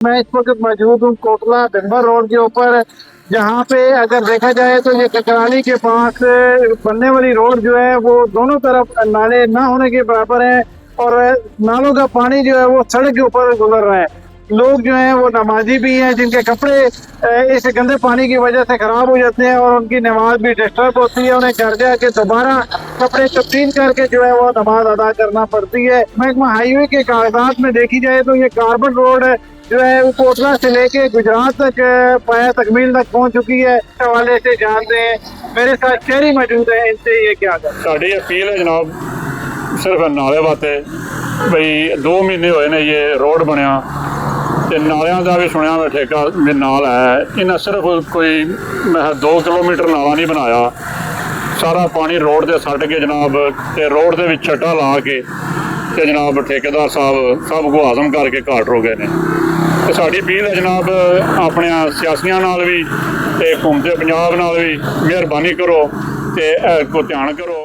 मैं इस वक्त मौजूद हूँ कोटला भिंबर रोड के ऊपर, जहाँ पे अगर देखा जाए तो ये ककराली के पास बनने वाली रोड जो है वो दोनों तरफ नाले ना होने के बराबर है और नालों का पानी जो है वो सड़क के ऊपर गुजर रहा है। लोग जो हैं वो नमाजी भी हैं जिनके कपड़े इस गंदे पानी की वजह से खराब हो जाते हैं और उनकी नमाज भी डिस्टर्ब होती है। उन्हें घर जाके दोबारा कपड़े तब्दील करके जो है वो नमाज अदा करना पड़ती है। महकमा हाईवे के कागजात में देखी जाए तो ये कार्बन रोड जो है वो कोटला से लेके गुजरात तक पाया तकमील तक पहुंच चुकी है। इस हवाले से जानते हैं, मेरे साथ शहरी मौजूद है, इनसे ये क्या कर साड़ी अपील है जनाब सिर्फ नाले वास्ते बई 2 महीने होए ने ये रोड बनया ते नालियां दा भी सुनिया मैं ठेका मेरे नाल है। इन्हें सिर्फ कोई 2 किलोमीटर नाला नहीं बनाया, सारा पानी रोड से सट के जनाब ते रोड के छट्टा ला के ते जनाब ठेकेदार साहब सब को आजम करके घाट रो गए ने। तो साड़ी अपील है जनाब अपने सियासियों नाल भी ते हुकूमत पंजाब नाल भी मेहरबानी करो ते को ध्यान करो।